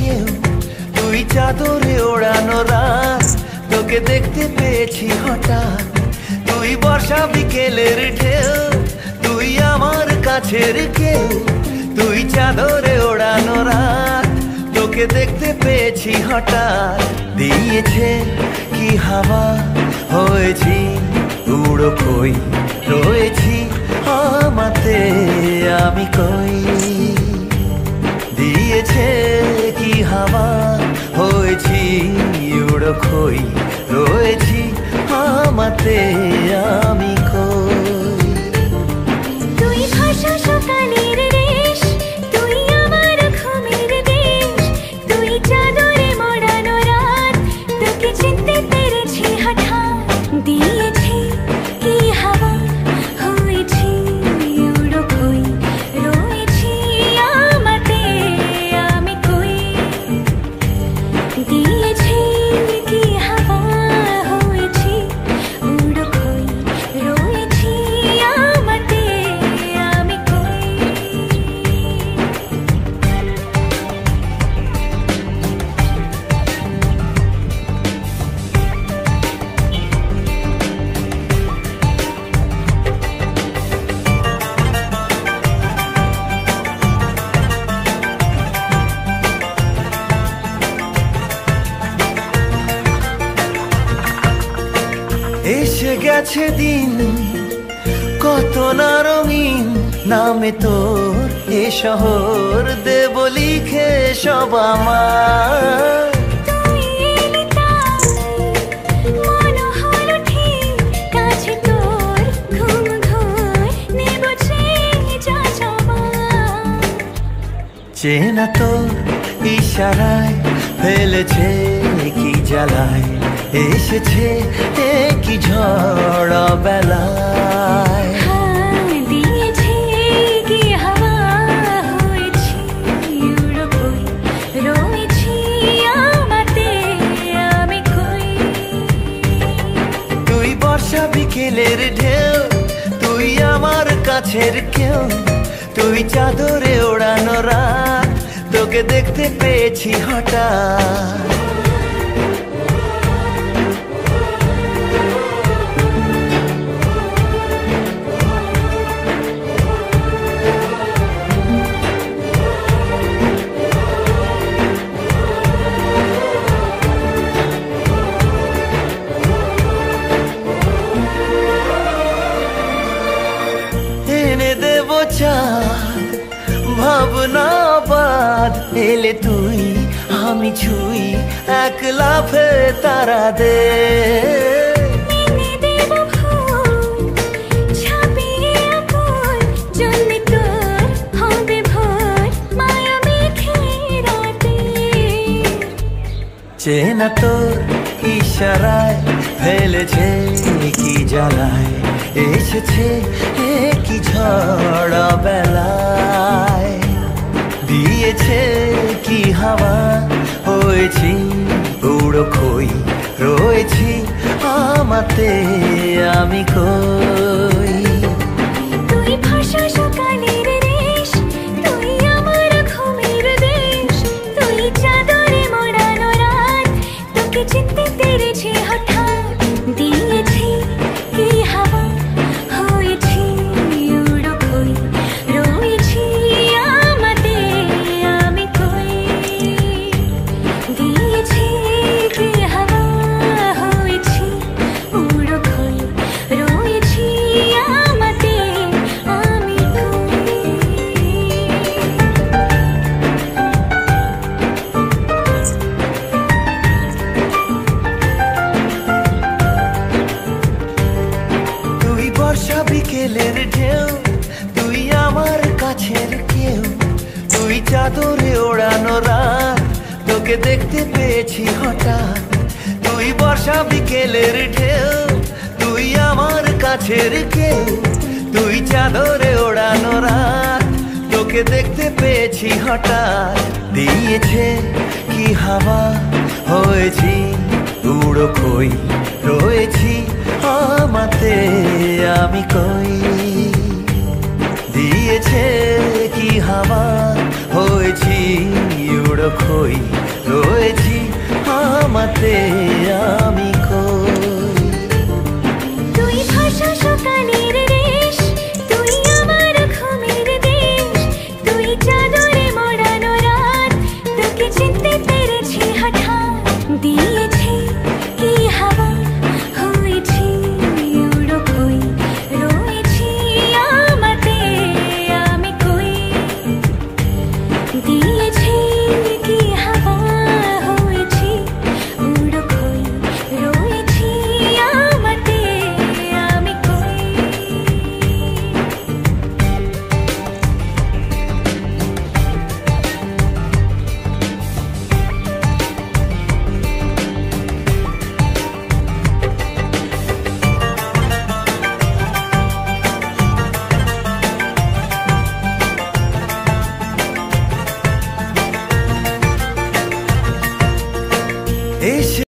কেউ, তুই চাদরে ওড়ানো রাত, তোকে দেখতে পেয়েছি হঠাৎ। তুই বর্ষা বিকেলের ঢেউ, তুই আমার কাছের কেউ, তুই চাদরে ওড়ানো রাত, তোকে দেখতে পেয়েছি হঠাৎ। দিয়েছে কি হাওয়া, হয়েছি উড়ো কই, রয়েছি আমাতে আমি কই। দিয়েছে কি হাওয়া, হয়েছি উড়ো কই, রয়েছি আমাতে আমি কই। তুই ভাষা সকালের রেশ, তুই আমার ঘুমের দেশ, তুই চাদরে মোড়ানো রাত, তোকে চিনতে পেরেছি হঠাৎ। দিয়েছি কি হাওয়া, হয়েছি উড়ো কই, রয়েছি আমাতে আমি কই। দিয়েছি কি হাওয়া, হয়েছি উড়ো কই, রয়েছি আমাতে আমি কই। এসে গেছে দিন কত না রঙিন, নামে তোর এ শহর দেব লিখে সব আমার। তুই এলি তাই মন হলো ঠিক, কাছে তোর ঘুম ঘোর নেব যা চাওয়া। চেনা তোর ইশারায় ফেলেছে কি জ্বালায়, এসেছে কি ঝড় বেলায়। দিয়েছি কি হাওয়া, হয়েছি উড়ো কই, রয়েছি আমাতে আমি কই। তুই বর্ষা বিকেলের ঢেউ, তুই আমার কাছের কেউ, তুই চাদরে ওড়ানো রাত, তোকে দেখতে পেয়েছি হঠাৎ। এনে দেব চাঁদ ভাবনা বাদ, এলে তুই আমি ছুই এক লাফে তারা দে। এনে দেব ফুল ছাপিয়ে আকুল, জন্মে তোর হবে ভোর মায়া মেঘে রাতে। চেনা তোর ইশারায় ফেলেছে কি জ্বালায়, এসেছে কি ঝড় বেলায়। দিয়েছে কি হাওয়া, হয়েছি উড়ো কই, রয়েছি আমাতে আমি কই। তুই ভাষা সকালের রেশ, তুই আমার ঘুমের দেশ, তুই চাদরে মোড়ানো রাত, তোকে চিনতে পেরেছি হঠাৎ। দিয়েছি কি হাওয়া, হয়েছি উড়ো কই, রয়েছি আমাতে আমি কই। দিয়েছি কি হাওয়া, হয়েছি উড়ো কই, রয়েছি আমাতে আমি কই। তুই বর্ষা বিকেলের ঢেউ, তুই আমার কাছের কেউ, তুই চাদরে ওড়ানো রাত, তোকে দেখতে পেয়েছি হঠাৎ। তুই বর্ষা বিকেলের ঢেউ, তুই আমার কাছের কেউ, তুই চাদরে ওড়ানো রাত, তোকে দেখতে পেয়েছি হঠাৎ। দিয়েছে কি হাওয়া, হয়েছি উড়ো কই, রয়েছি আমাতে আমি কই। দিয়েছে কি হাওয়া, হয়েছি উড়ো খই, রয়েছি আমাতে আমি কই। তুই ভাষা সকালের রেশ, তুই আমার ঘুমের দেশ, তুই চাদরে মোড়ানো রাত, তোকে চিনতে পেরেছি হঠাৎ। দিয়ে